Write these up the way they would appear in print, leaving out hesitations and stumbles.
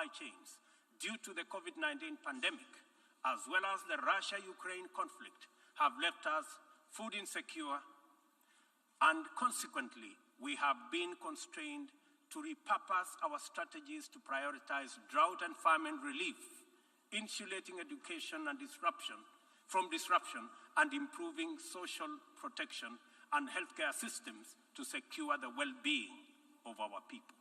supply chains due to the COVID-19 pandemic, as well as the Russia-Ukraine conflict, have left us food insecure, and consequently, we have been constrained to repurpose our strategies to prioritize drought and famine relief, insulating education and from disruption, and improving social protection and healthcare systems to secure the well-being of our people.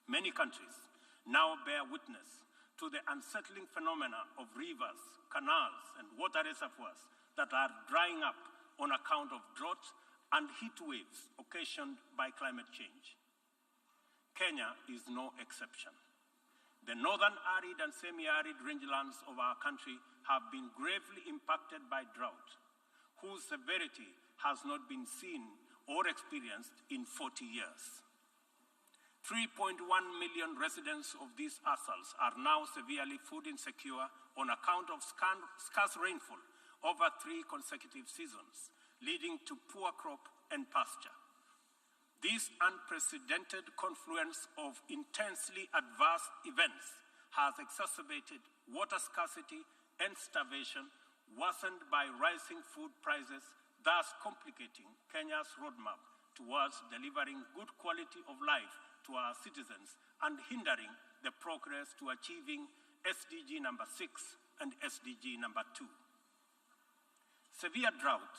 Many countries now bear witness to the unsettling phenomena of rivers, canals, and water reservoirs that are drying up on account of drought and heat waves occasioned by climate change. Kenya is no exception. The northern arid and semi-arid rangelands of our country have been gravely impacted by drought, whose severity has not been seen or experienced in 40 years. 3.1 million residents of these ASALs are now severely food insecure on account of scarce rainfall over 3 consecutive seasons, leading to poor crop and pasture. This unprecedented confluence of intensely adverse events has exacerbated water scarcity and starvation, worsened by rising food prices, thus complicating Kenya's roadmap towards delivering good quality of life to our citizens and hindering the progress to achieving SDG number 6 and SDG number 2. Severe drought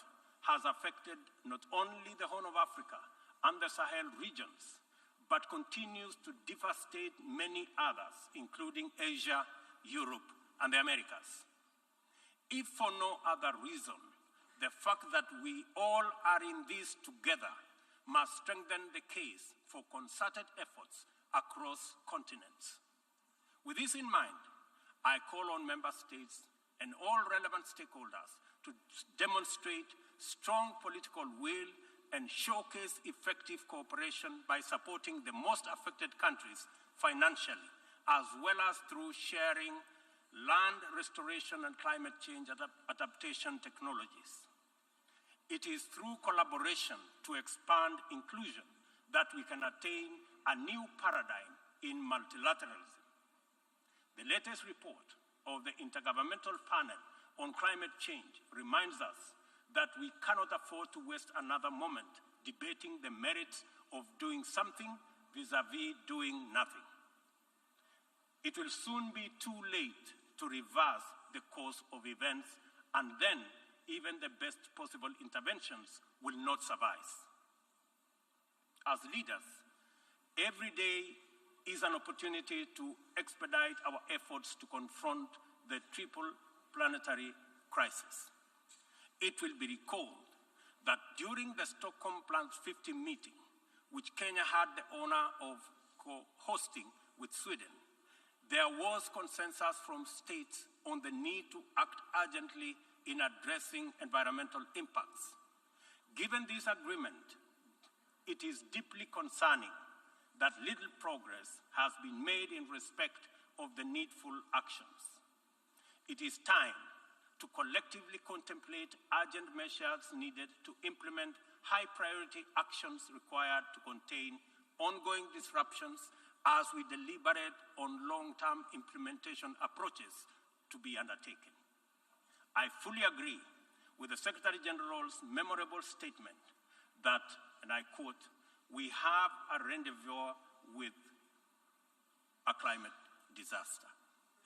has affected not only the Horn of Africa and the Sahel regions, but continues to devastate many others, including Asia, Europe, and the Americas. If for no other reason, the fact that we all are in this together must strengthen the case for concerted efforts across continents. With this in mind, I call on member states and all relevant stakeholders to demonstrate strong political will and showcase effective cooperation by supporting the most affected countries financially, as well as through sharing land restoration and climate change adaptation technologies. It is through collaboration to expand inclusion that we can attain a new paradigm in multilateralism. The latest report of the Intergovernmental Panel on Climate Change reminds us that we cannot afford to waste another moment debating the merits of doing something vis-à-vis doing nothing. It will soon be too late to reverse the course of events, and then even the best possible interventions will not suffice. As leaders, every day is an opportunity to expedite our efforts to confront the triple planetary crisis. It will be recalled that during the Stockholm Plus 50 meeting, which Kenya had the honor of co-hosting with Sweden, there was consensus from states on the need to act urgently in addressing environmental impacts. Given this agreement, it is deeply concerning that little progress has been made in respect of the needful actions. It is time to collectively contemplate urgent measures needed to implement high-priority actions required to contain ongoing disruptions as we deliberate on long-term implementation approaches to be undertaken. I fully agree with the Secretary General's memorable statement that, and I quote, "We have a rendezvous with a climate disaster,"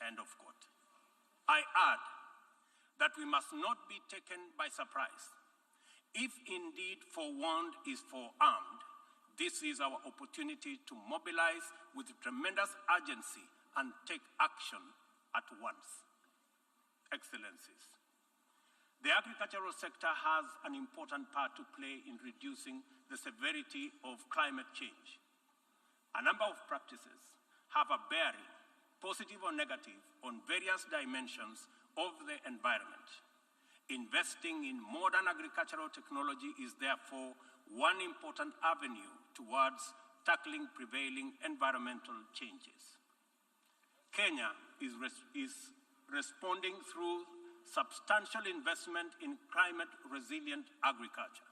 end of quote. I add that we must not be taken by surprise. If indeed forewarned is forearmed, this is our opportunity to mobilize with tremendous urgency and take action at once. Excellencies, the agricultural sector has an important part to play in reducing the severity of climate change. A number of practices have a bearing, positive or negative, on various dimensions of the environment. Investing in modern agricultural technology is therefore one important avenue towards tackling prevailing environmental changes. Kenya is responding through substantial investment in climate-resilient agriculture.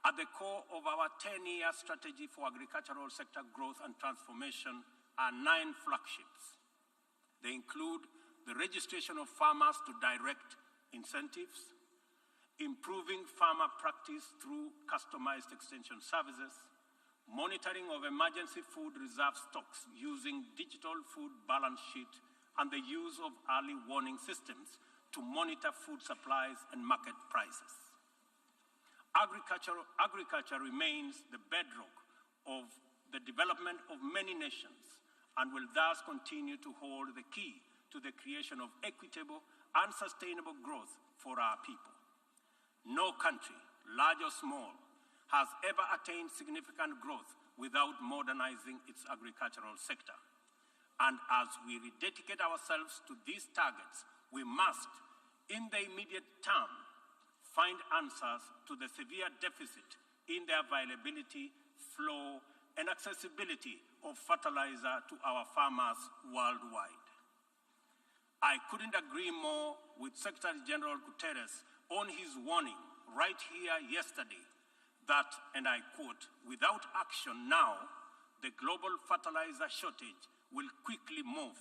At the core of our 10-year strategy for agricultural sector growth and transformation, are 9 flagships. They include the registration of farmers to direct incentives, improving farmer practice through customized extension services, monitoring of emergency food reserve stocks using digital food balance sheet, and the use of early warning systems to monitor food supplies and market prices. Agriculture remains the bedrock of the development of many nations and will thus continue to hold the key to the creation of equitable and sustainable growth for our people. No country, large or small, has ever attained significant growth without modernizing its agricultural sector. And as we rededicate ourselves to these targets, we must, in the immediate term, find answers to the severe deficit in the availability, flow, and accessibility of fertilizer to our farmers worldwide. I couldn't agree more with Secretary General Guterres on his warning right here yesterday that, and I quote, "Without action now, the global fertilizer shortage will quickly move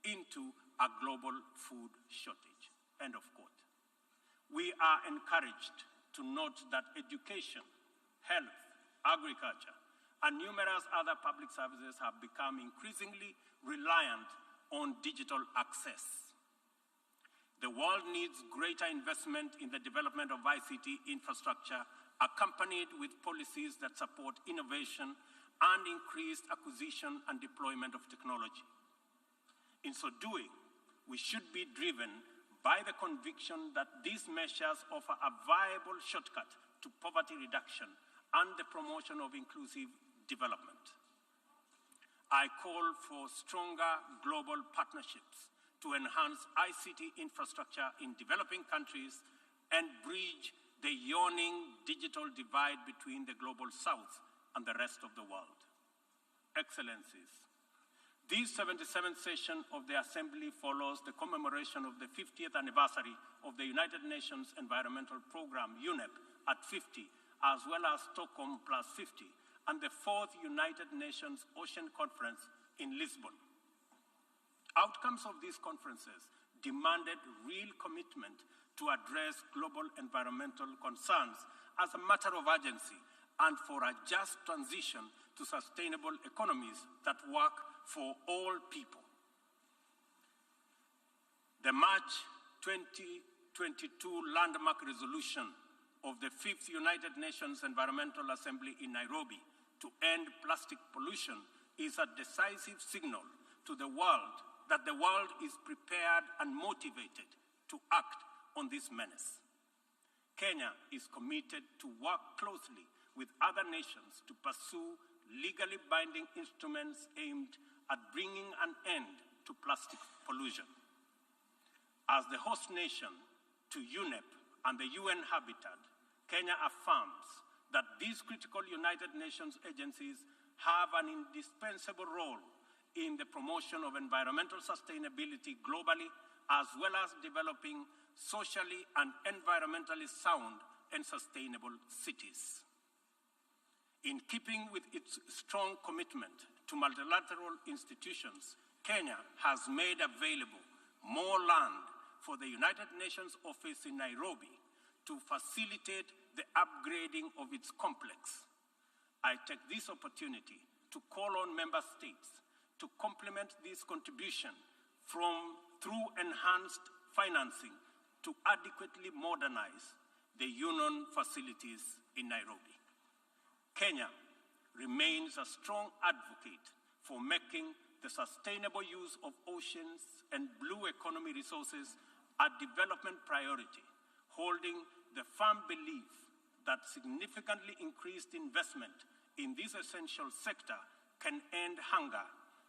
into a global food shortage," end of quote. We are encouraged to note that education, health, agriculture, and numerous other public services have become increasingly reliant on digital access. The world needs greater investment in the development of ICT infrastructure, accompanied with policies that support innovation and increased acquisition and deployment of technology. In so doing, we should be driven by the conviction that these measures offer a viable shortcut to poverty reduction and the promotion of inclusive development. I call for stronger global partnerships to enhance ICT infrastructure in developing countries and bridge the yawning digital divide between the global south and the rest of the world. Excellencies, this 77th session of the Assembly follows the commemoration of the 50th anniversary of the United Nations Environmental Programme, UNEP, at 50, as well as Stockholm plus 50, and the 4th United Nations Ocean Conference in Lisbon. Outcomes of these conferences demanded real commitment to address global environmental concerns as a matter of urgency and for a just transition to sustainable economies that work for all people. The March 2022 landmark resolution of the 5th United Nations Environmental Assembly in Nairobi to end plastic pollution is a decisive signal to the world that the world is prepared and motivated to act on this menace. Kenya is committed to work closely with other nations to pursue legally binding instruments aimed at bringing an end to plastic pollution. As the host nation to UNEP and the UN Habitat, Kenya affirms that these critical United Nations agencies have an indispensable role in the promotion of environmental sustainability globally, as well as developing socially and environmentally sound and sustainable cities. In keeping with its strong commitment to multilateral institutions, Kenya has made available more land for the United Nations office in Nairobi to facilitate the upgrading of its complex. I take this opportunity to call on member states to complement this contribution through enhanced financing to adequately modernize the UN facilities in Nairobi. Kenya remains a strong advocate for making the sustainable use of oceans and blue economy resources a development priority, holding the firm belief that significantly increased investment in this essential sector can end hunger,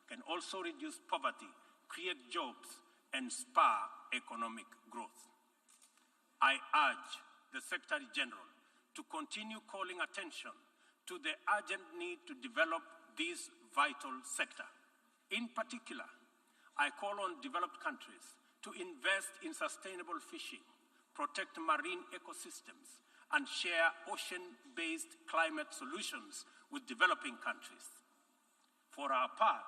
can also reduce poverty, create jobs, and spur economic growth. I urge the Secretary General to continue calling attention to the urgent need to develop this vital sector. In particular, I call on developed countries to invest in sustainable fishing, protect marine ecosystems, and share ocean-based climate solutions with developing countries. For our part,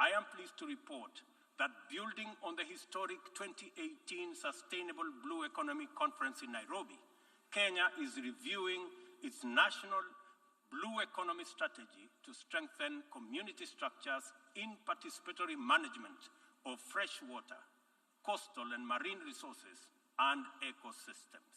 I am pleased to report that building on the historic 2018 Sustainable Blue Economy Conference in Nairobi, Kenya is reviewing its national blue economy strategy to strengthen community structures in participatory management of fresh water, coastal and marine resources, and ecosystems.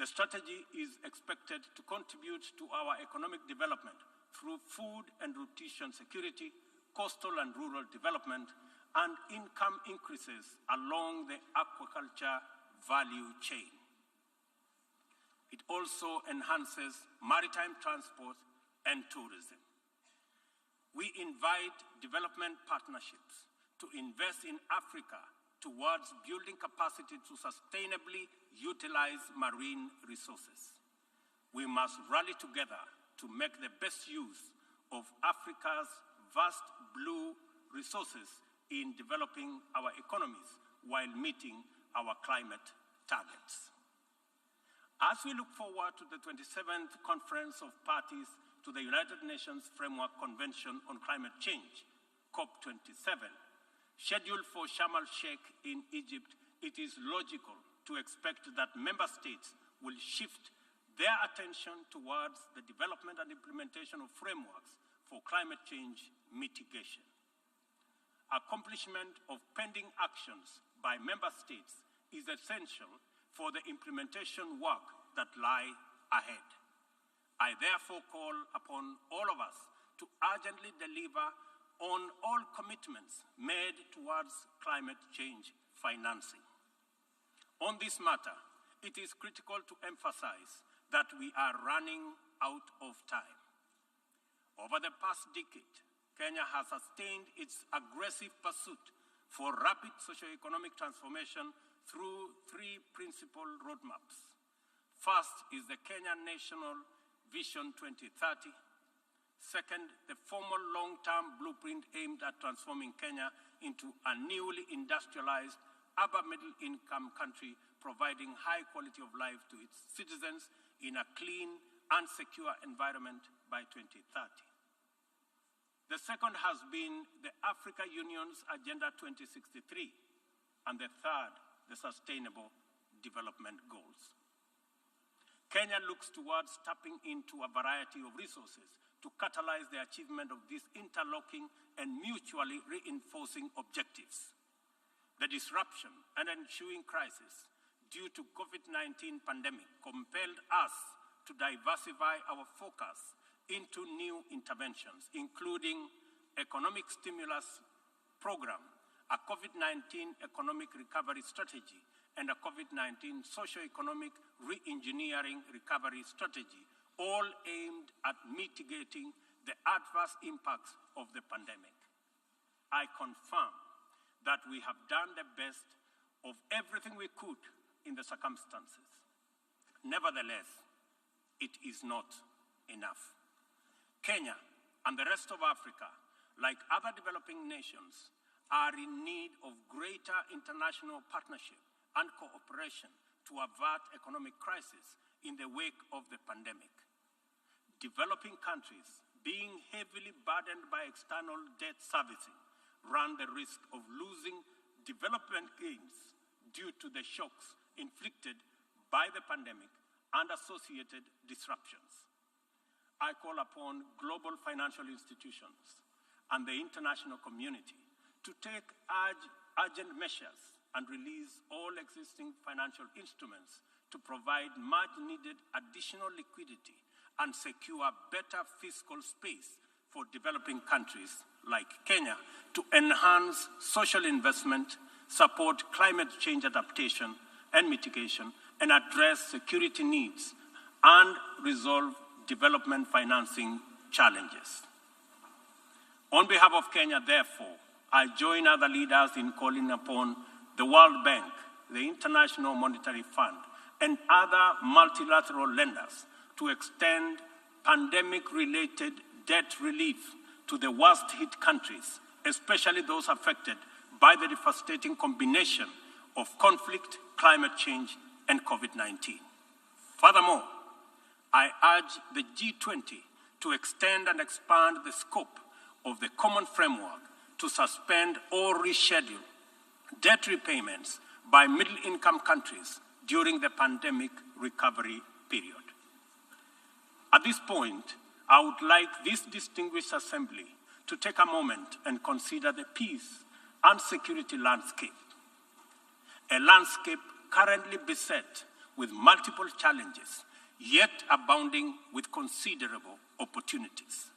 The strategy is expected to contribute to our economic development through food and nutrition security, coastal and rural development, and income increases along the aquaculture value chain. It also enhances maritime transport and tourism. We invite development partnerships to invest in Africa towards building capacity to sustainably utilize marine resources. We must rally together to make the best use of Africa's vast blue resources in developing our economies while meeting our climate targets. As we look forward to the 27th Conference of Parties to the United Nations Framework Convention on Climate Change, COP27, scheduled for Sharm el-Sheikh in Egypt, it is logical to expect that member states will shift their attention towards the development and implementation of frameworks for climate change mitigation. Accomplishment of pending actions by member states is essential for the implementation work that lie ahead. I therefore call upon all of us to urgently deliver on all commitments made towards climate change financing. On this matter, it is critical to emphasize that we are running out of time. Over the past decade, Kenya has sustained its aggressive pursuit for rapid socio-economic transformation through three principal roadmaps. First is the Kenya National Vision 2030. Second, the formal long-term blueprint aimed at transforming Kenya into a newly industrialized, upper middle-income country, providing high quality of life to its citizens in a clean and secure environment by 2030. The second has been the Africa Union's Agenda 2063, and the third, the Sustainable Development Goals. Kenya looks towards tapping into a variety of resources to catalyze the achievement of these interlocking and mutually reinforcing objectives. The disruption and ensuing crisis due to COVID-19 pandemic compelled us to diversify our focus into new interventions, including economic stimulus program, a COVID-19 economic recovery strategy, and a COVID-19 socio-economic re-engineering recovery strategy, all aimed at mitigating the adverse impacts of the pandemic. I confirm that we have done the best of everything we could in the circumstances. Nevertheless, it is not enough. Kenya and the rest of Africa, like other developing nations, are in need of greater international partnership and cooperation to avert economic crisis in the wake of the pandemic. Developing countries, being heavily burdened by external debt servicing, run the risk of losing development gains due to the shocks inflicted by the pandemic and associated disruptions. I call upon global financial institutions and the international community to take urgent measures and release all existing financial instruments to provide much-needed additional liquidity and secure better fiscal space for developing countries like Kenya to enhance social investment, support climate change adaptation and mitigation, and address security needs and resolve development financing challenges. On behalf of Kenya, therefore, I join other leaders in calling upon the World Bank, the International Monetary Fund, and other multilateral lenders to extend pandemic-related debt relief to the worst-hit countries, especially those affected by the devastating combination of conflict, climate change, and COVID-19. Furthermore, I urge the G20 to extend and expand the scope of the common framework to suspend or reschedule debt repayments by middle-income countries during the pandemic recovery period. At this point, I would like this distinguished assembly to take a moment and consider the peace and security landscape, a landscape currently beset with multiple challenges, yet abounding with considerable opportunities.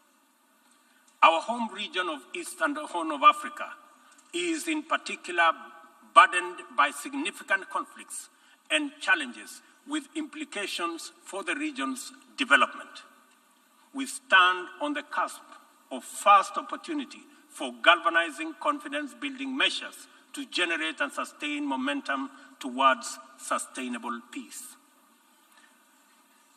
Our home region of East and Horn of Africa is in particular burdened by significant conflicts and challenges with implications for the region's development. We stand on the cusp of first opportunity for galvanizing confidence-building measures to generate and sustain momentum towards sustainable peace.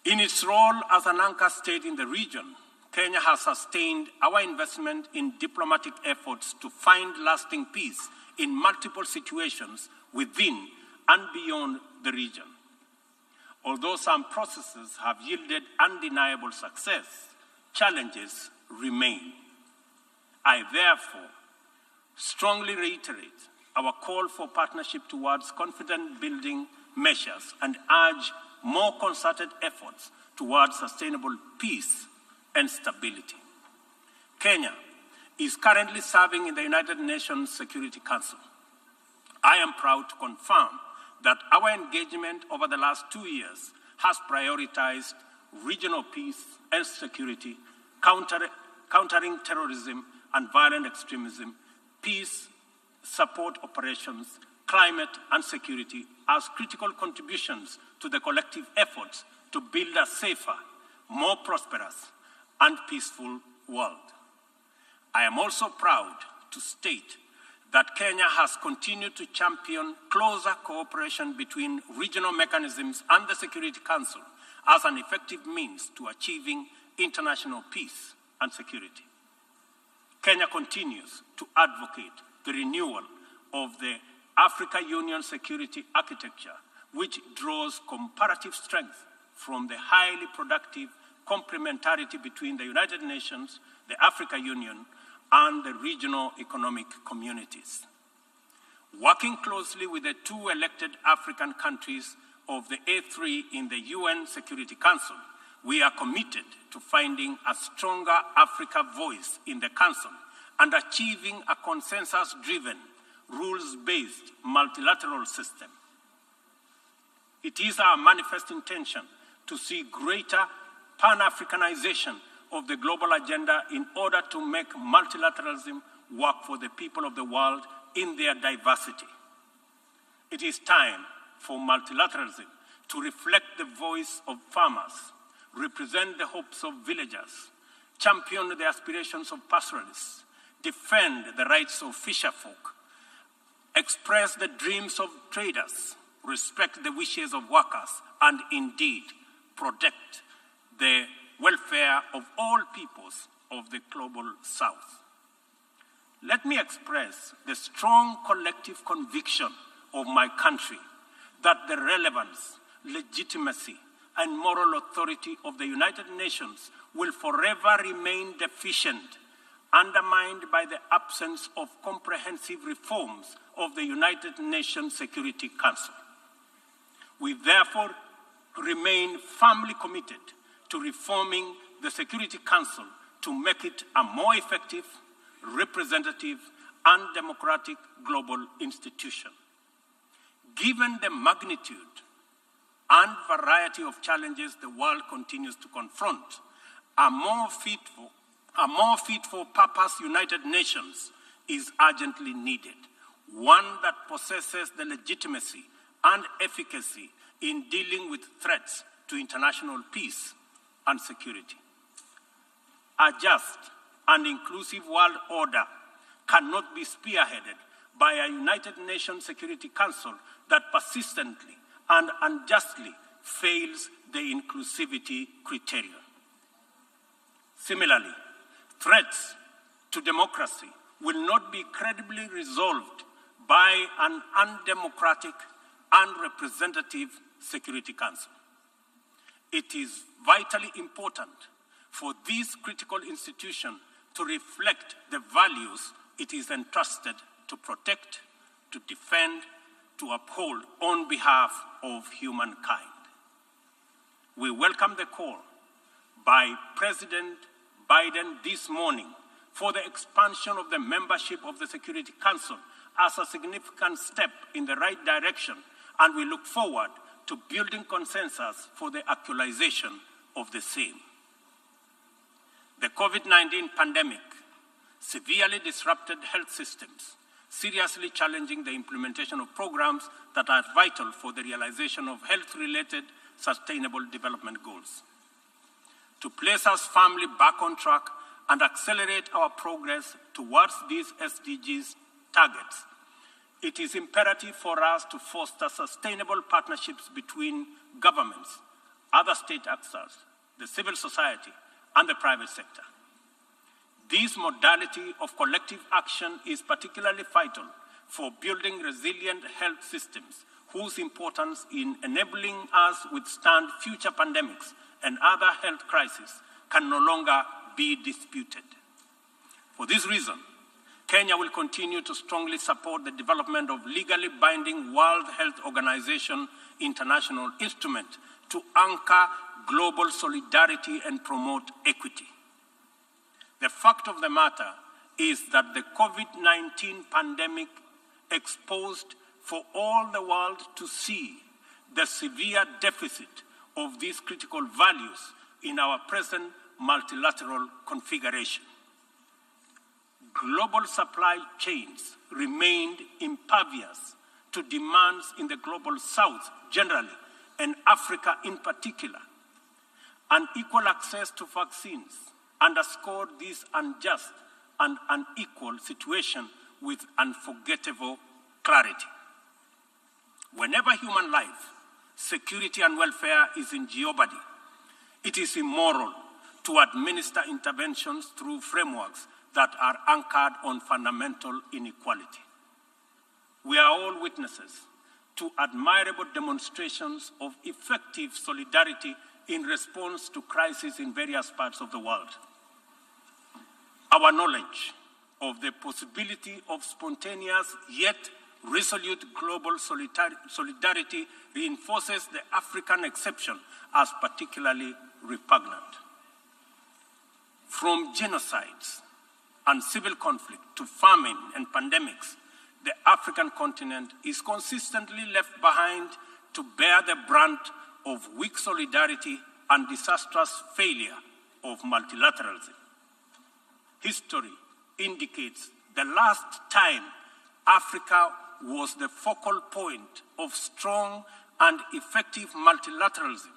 In its role as an anchor state in the region, Kenya has sustained our investment in diplomatic efforts to find lasting peace in multiple situations within and beyond the region. Although some processes have yielded undeniable success, challenges remain. I therefore strongly reiterate our call for partnership towards confidence-building measures and urge more concerted efforts towards sustainable peace and stability. Kenya is currently serving in the United Nations Security Council. I am proud to confirm that our engagement over the last 2 years has prioritized regional peace and security, countering terrorism and violent extremism, peace support operations, climate and security as critical contributions to the collective efforts to build a safer, more prosperous and peaceful world. I am also proud to state that Kenya has continued to champion closer cooperation between regional mechanisms and the Security Council as an effective means to achieving international peace and security. Kenya continues to advocate the renewal of the Africa Union security architecture, which draws comparative strength from the highly productive complementarity between the United Nations, the Africa Union, and the regional economic communities. Working closely with the 2 elected African countries of the A3 in the UN Security Council, we are committed to finding a stronger Africa voice in the Council and achieving a consensus-driven, rules-based multilateral system. It is our manifest intention to see greater Pan-Africanization of the global agenda in order to make multilateralism work for the people of the world in their diversity. It is time for multilateralism to reflect the voice of farmers, represent the hopes of villagers, champion the aspirations of pastoralists, defend the rights of fisherfolk, express the dreams of traders, respect the wishes of workers, and indeed protect the welfare of all peoples of the global South. Let me express the strong collective conviction of my country that the relevance, legitimacy, and moral authority of the United Nations will forever remain deficient, undermined by the absence of comprehensive reforms of the United Nations Security Council. We therefore remain firmly committed to reforming the Security Council to make it a more effective, representative, and democratic global institution. Given the magnitude and variety of challenges the world continues to confront, a more fit for purpose United Nations is urgently needed, one that possesses the legitimacy and efficacy in dealing with threats to international peace and security. A just and inclusive world order cannot be spearheaded by a United Nations Security Council that persistently and unjustly fails the inclusivity criterion. Similarly, threats to democracy will not be credibly resolved by an undemocratic and representative Security Council. It is vitally important for this critical institution to reflect the values it is entrusted to protect, to defend, to uphold on behalf of humankind. We welcome the call by President Biden this morning for the expansion of the membership of the Security Council as a significant step in the right direction, and we look forward to building consensus for the actualization of the same. The COVID-19 pandemic severely disrupted health systems, seriously challenging the implementation of programs that are vital for the realization of health-related sustainable development goals. To place us firmly back on track and accelerate our progress towards these SDGs targets, it is imperative for us to foster sustainable partnerships between governments, other state actors, the civil society, and the private sector. This modality of collective action is particularly vital for building resilient health systems whose importance in enabling us withstand future pandemics and other health crises can no longer be disputed. For this reason, Kenya will continue to strongly support the development of legally binding World Health Organization international instrument to anchor global solidarity and promote equity. The fact of the matter is that the COVID-19 pandemic exposed for all the world to see the severe deficit of these critical values in our present multilateral configuration. Global supply chains remained impervious to demands in the global south generally, and Africa in particular. Unequal access to vaccines underscored this unjust and unequal situation with unforgettable clarity. Whenever human life, security, and welfare is in jeopardy, it is immoral to administer interventions through frameworks that are anchored on fundamental inequality. We are all witnesses to admirable demonstrations of effective solidarity in response to crises in various parts of the world. Our knowledge of the possibility of spontaneous yet resolute global solidarity reinforces the African exception as particularly repugnant. From genocides and civil conflict to famine and pandemics, the African continent is consistently left behind to bear the brunt of weak solidarity and disastrous failure of multilateralism. History indicates the last time Africa was the focal point of strong and effective multilateralism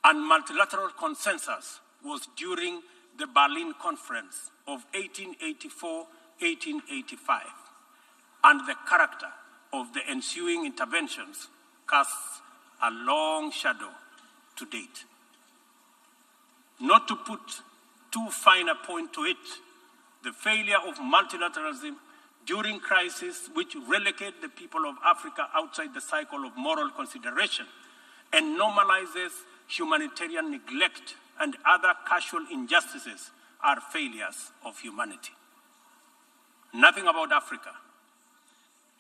and multilateral consensus was during the Berlin Conference of 1884-1885, and the character of the ensuing interventions casts a long shadow to date. Not to put too fine a point to it, the failure of multilateralism during crises which relegate the people of Africa outside the cycle of moral consideration and normalizes humanitarian neglect and other casual injustices are failures of humanity. Nothing about Africa,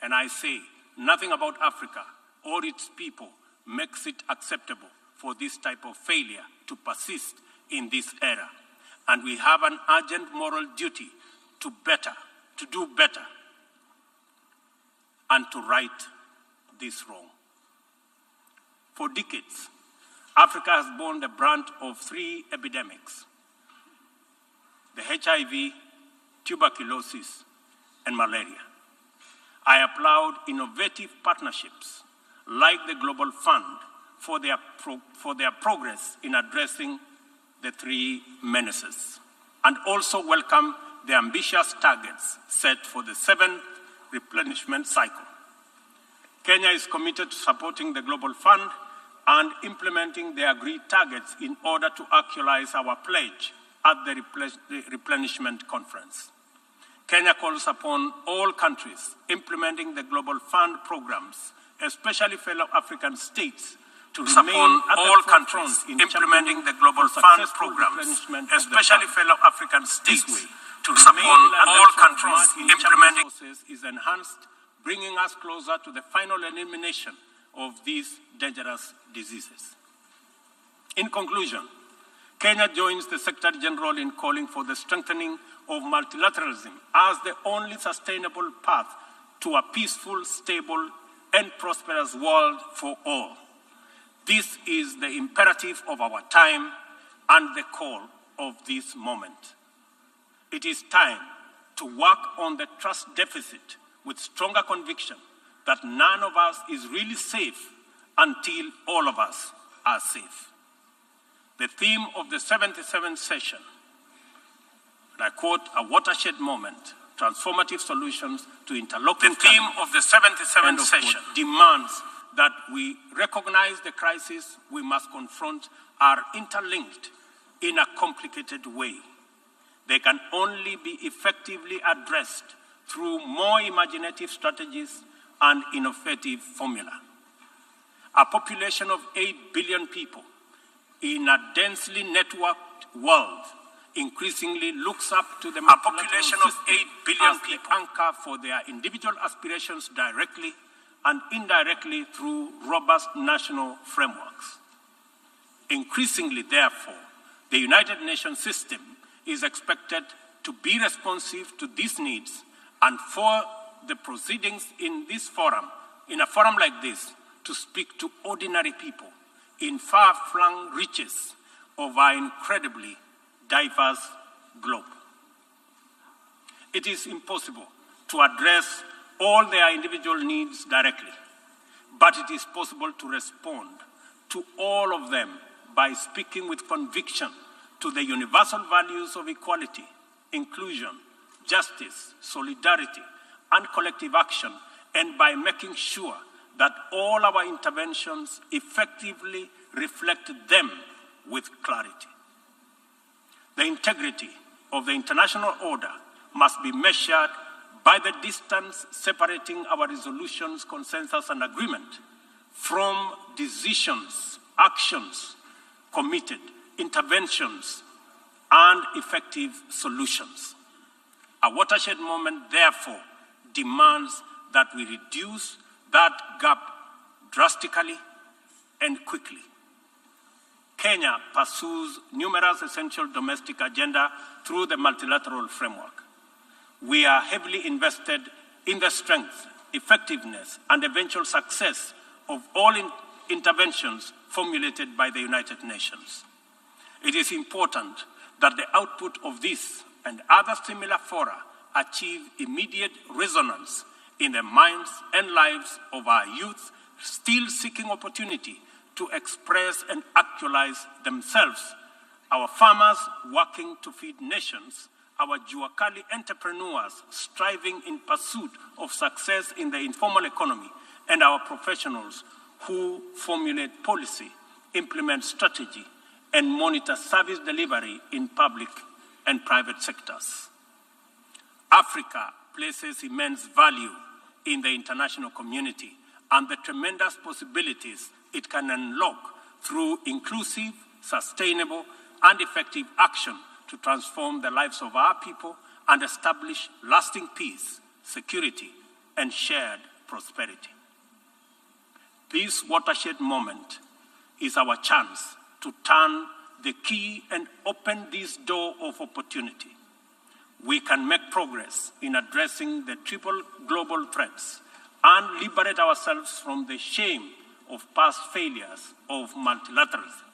and I say nothing about Africa or its people makes it acceptable for this type of failure to persist in this era. And we have an urgent moral duty to do better, and to right this wrong. For decades, Africa has borne the brunt of three epidemics: the HIV, tuberculosis, and malaria. I applaud innovative partnerships like the Global Fund for their progress in addressing the three menaces, and also welcome the ambitious targets set for the 7th replenishment cycle. Kenya is committed to supporting the Global Fund and implementing the agreed targets in order to actualize our pledge at the replenishment conference. Kenya calls upon all countries implementing the Global Fund programs, especially fellow African states, to support all countries in implementing the Global Fund programs, especially fellow African states, to support all countries implementing is enhanced, bringing us closer to the final elimination of these dangerous diseases. In conclusion, Kenya joins the Secretary General in calling for the strengthening of multilateralism as the only sustainable path to a peaceful, stable, and prosperous world for all. This is the imperative of our time and the call of this moment. It is time to work on the trust deficit with stronger conviction that none of us is really safe until all of us are safe. The theme of the 77th session, and I quote, "A watershed moment, transformative solutions to interlocking." The theme of the 77th session demands that we recognize the crises we must confront are interlinked in a complicated way. They can only be effectively addressed through more imaginative strategies and innovative formula. A population of 8 billion people in a densely networked world increasingly looks up to the population of 8 billion people anchor for their individual aspirations directly and indirectly through robust national frameworks. Increasingly, therefore, the United Nations system is expected to be responsive to these needs and for the proceedings in this forum, in a forum like this, to speak to ordinary people in far-flung reaches of our incredibly diverse globe. It is impossible to address all their individual needs directly, but it is possible to respond to all of them by speaking with conviction to the universal values of equality, inclusion, justice, solidarity, and collective action, and by making sure that all our interventions effectively reflect them with clarity. The integrity of the international order must be measured by the distance separating our resolutions, consensus, and agreement from decisions, actions, committed interventions, and effective solutions. A watershed moment, therefore, demands that we reduce that gap drastically and quickly. Kenya pursues numerous essential domestic agenda through the multilateral framework. We are heavily invested in the strength, effectiveness, and eventual success of all interventions formulated by the United Nations. It is important that the output of this and other similar fora achieve immediate resonance in the minds and lives of our youth still seeking opportunity to express and actualize themselves, our farmers working to feed nations, our Juakali entrepreneurs striving in pursuit of success in the informal economy, and our professionals who formulate policy, implement strategy, and monitor service delivery in public and private sectors. Africa places immense value in the international community and the tremendous possibilities it can unlock through inclusive, sustainable, and effective action to transform the lives of our people and establish lasting peace, security, and shared prosperity. This watershed moment is our chance to turn the key and open this door of opportunity. We can make progress in addressing the triple global threats and liberate ourselves from the shame of past failures of multilateralism.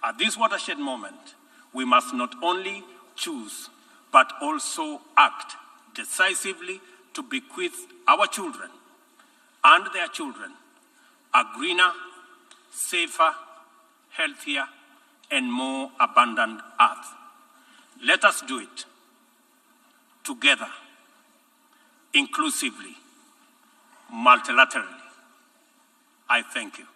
At this watershed moment, we must not only choose, but also act decisively to bequeath our children and their children a greener, safer, healthier, and more abundant earth. Let us do it together, inclusively, multilaterally. I thank you.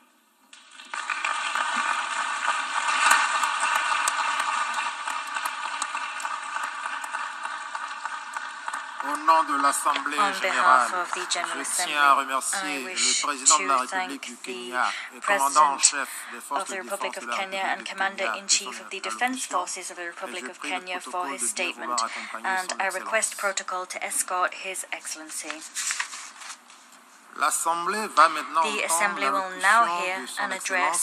Oh, no. nom de l'Assemblée On générale, behalf of the General je Assembly, tiens à I remercier wish le président de la to République thank du the Kenya et commandant en chef des President forces of the de Republic défense of de la Kenya République and du Commander-in-Chief of the Defense Forces of the Republic of Kenya for his statement, and I request protocol to escort His Excellency. L'Assemblée va maintenant The Assembly will now hear an address